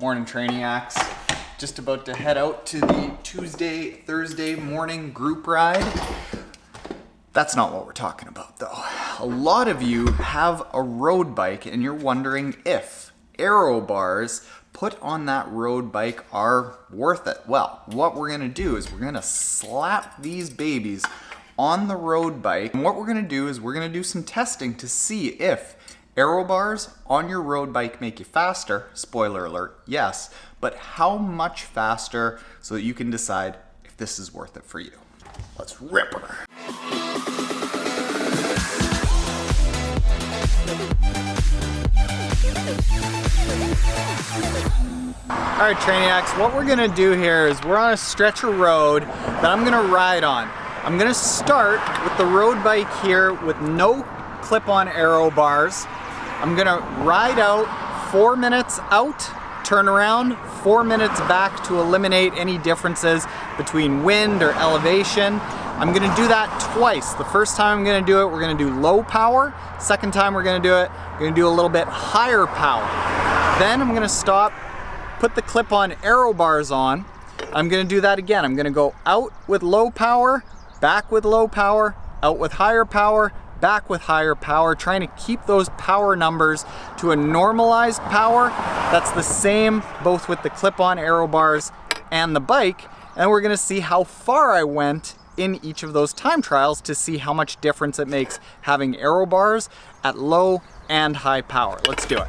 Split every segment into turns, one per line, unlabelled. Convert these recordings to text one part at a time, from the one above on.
Morning, Trainiacs. Just about to head out to the Thursday morning group ride. That's not what we're talking about though. A lot of you have a road bike and you're wondering if aero bars put on that road bike are worth it. Well, what we're gonna do is we're gonna slap these babies on the road bike. And what we're gonna do is we're gonna do some testing to see if aero bars on your road bike make you faster. Spoiler alert, yes. But how much faster so that you can decide if this is worth it for you. Let's rip her. All right, Trainiacs, what we're gonna do here is we're on a stretch of road that I'm gonna ride on. I'm gonna start with the road bike here with no clip-on aero bars. I'm gonna ride out 4 minutes out, turn around, 4 minutes back to eliminate any differences between wind or elevation. I'm gonna do that twice. The first time I'm gonna do it, we're gonna do low power. Second time we're gonna do it, we're gonna do a little bit higher power. Then I'm gonna stop, put the clip-on aero bars on. I'm gonna do that again. I'm gonna go out with low power, back with low power, out with higher power, back with higher power, trying to keep those power numbers to a normalized power. That's the same both with the clip-on aero bars and the bike. And we're gonna see how far I went in each of those time trials to see how much difference it makes having aero bars at low and high power. Let's do it.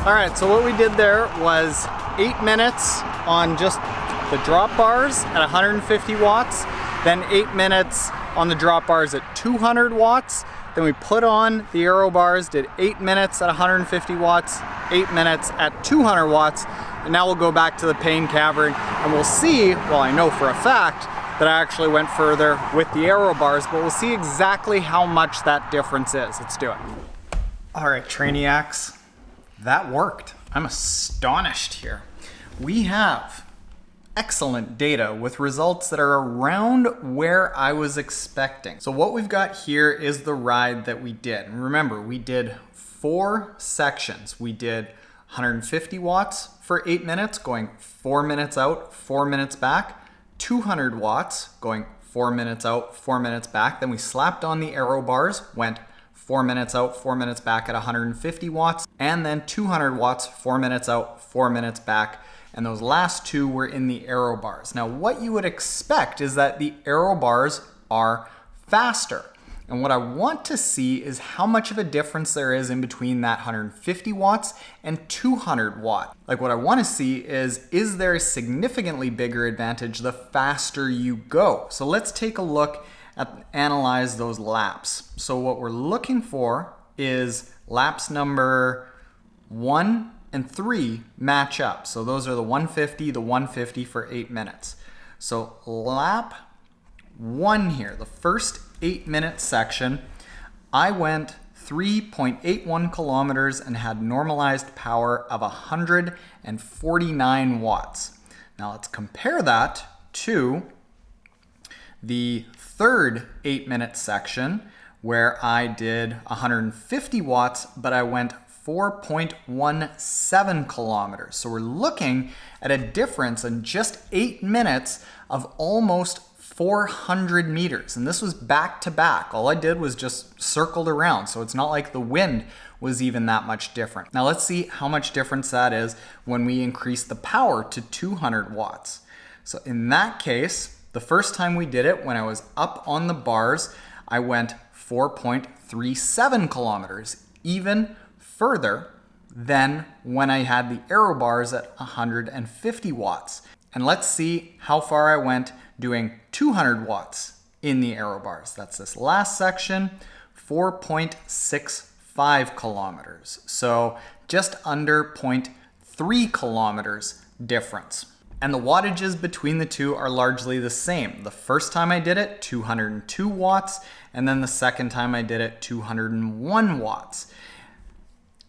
All right, so what we did there was 8 minutes on just the drop bars at 150 watts, then 8 minutes on the drop bars at 200 watts. Then we put on the aero bars, did 8 minutes at 150 watts, 8 minutes at 200 watts, and now we'll go back to the pain cavern and we'll see, well, I know for a fact that I actually went further with the aero bars, but we'll see exactly how much that difference is. Let's do it. All right, Trainiacs. That worked. I'm astonished here. We have excellent data with results that are around where I was expecting. So what we've got here is the ride that we did. And remember, we did 4 sections. We did 150 watts for 8 minutes, going 4 minutes out, 4 minutes back, 200 watts, going 4 minutes out, 4 minutes back. Then we slapped on the aero bars, went 4 minutes out, 4 minutes back at 150 watts, and then 200 watts, 4 minutes out, 4 minutes back. And those last 2 were in the aero bars. Now, what you would expect is that the aero bars are faster. And what I want to see is how much of a difference there is in between that 150 watts and 200 watt. Like what I want to see is there a significantly bigger advantage the faster you go? So let's take a look analyze those laps. So what we're looking for is laps number 1 and 3 match up. So those are the 150 for 8 minutes. So lap 1 here, the first 8-minute section, I went 3.81 kilometers and had normalized power of 149 watts. Now let's compare that to the third 8-minute section where I did 150 watts, but I went 4.17 kilometers. So we're looking at a difference in just 8 minutes of almost 400 meters. And this was back to back. All I did was just circled around. So it's not like the wind was even that much different. Now let's see how much difference that is when we increase the power to 200 watts. So in that case, the first time we did it, when I was up on the bars, I went 4.37 kilometers. Even further, than when I had the aero bars at 150 watts. And let's see how far I went doing 200 watts in the aero bars. That's this last section, 4.65 kilometers. So just under 0.3 kilometers difference. And the wattages between the two are largely the same. The first time I did it, 202 watts, and then the second time I did it, 201 watts.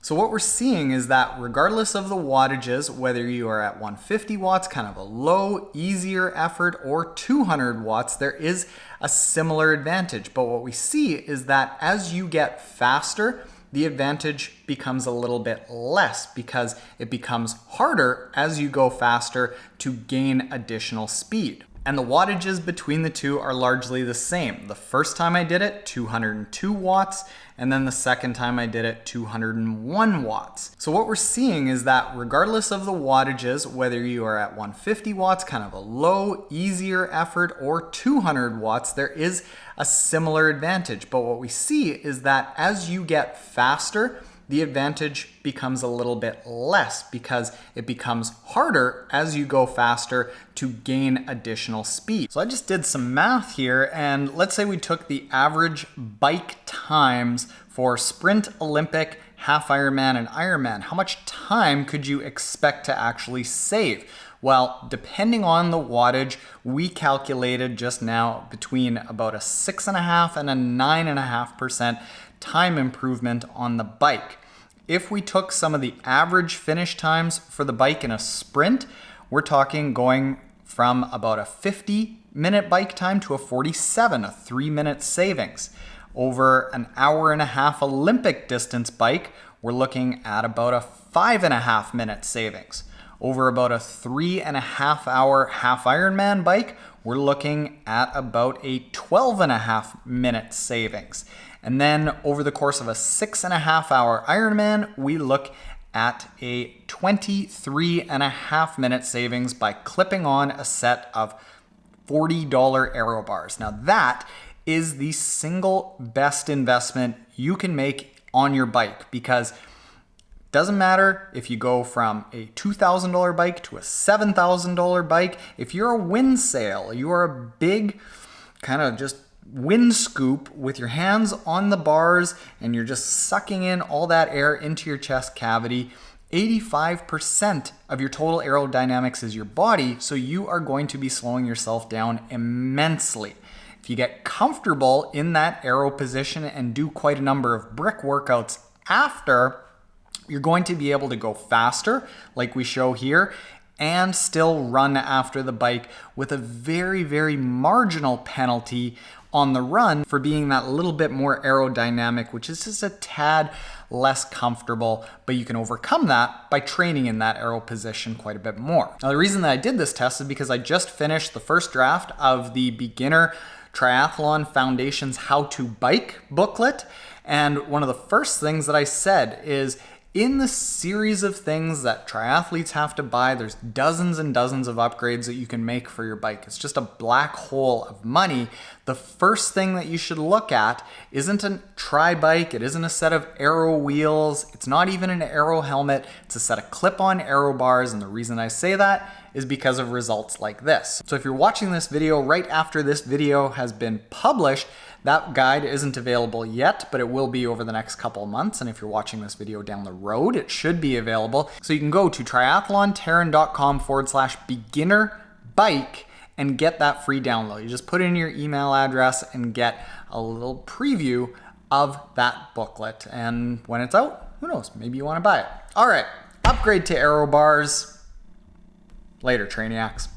So what we're seeing is that regardless of the wattages, whether you are at 150 watts, kind of a low, easier effort, or 200 watts, there is a similar advantage. But what we see is that as you get faster, the advantage becomes a little bit less because it becomes harder as you go faster to gain additional speed. And the wattages between the two are largely the same. The first time I did it, 202 watts, and then the second time I did it, 201 watts. So what we're seeing is that regardless of the wattages, whether you are at 150 watts, kind of a low, easier effort, or 200 watts, there is a similar advantage. But what we see is that as you get faster, the advantage becomes a little bit less because it becomes harder as you go faster to gain additional speed. So I just did some math here, and let's say we took the average bike times for sprint, Olympic, half Ironman, and Ironman. How much time could you expect to actually save? Well, depending on the wattage, we calculated just now between about a 6.5% and a 9.5% time improvement on the bike. If we took some of the average finish times for the bike in a sprint, we're talking going from about a 50-minute bike time to a 47, a 3-minute savings. Over an hour and a half Olympic distance bike, we're looking at about a 5.5-minute savings. Over about a 3.5-hour half Ironman bike, we're looking at about a 12.5-minute savings. And then over the course of a 6.5-hour Ironman, we look at a 23.5-minute savings by clipping on a set of $40 aero bars. Now that is the single best investment you can make on your bike, because doesn't matter if you go from a $2,000 bike to a $7,000 bike. If you're a wind sail, you are a big kind of just wind scoop with your hands on the bars and you're just sucking in all that air into your chest cavity. 85% of your total aerodynamics is your body, so you are going to be slowing yourself down immensely. If you get comfortable in that aero position and do quite a number of brick workouts after, you're going to be able to go faster, like we show here, and still run after the bike with a very, very marginal penalty on the run for being that little bit more aerodynamic, which is just a tad less comfortable, but you can overcome that by training in that aero position quite a bit more. Now, the reason that I did this test is because I just finished the first draft of the Beginner Triathlon Foundation's How to Bike booklet, and one of the first things that I said is, in the series of things that triathletes have to buy, there's dozens and dozens of upgrades that you can make for your bike. It's just a black hole of money. The first thing that you should look at isn't a tri-bike, it isn't a set of aero wheels, it's not even an aero helmet, it's a set of clip-on aero bars, and the reason I say that is because of results like this. So if you're watching this video right after this video has been published, that guide isn't available yet, but it will be over the next couple of months. And if you're watching this video down the road, it should be available. So you can go to triathlonterran.com/beginner bike and get that free download. You just put in your email address and get a little preview of that booklet. And when it's out, who knows, maybe you want to buy it. All right, upgrade to aero bars later, Trainiacs.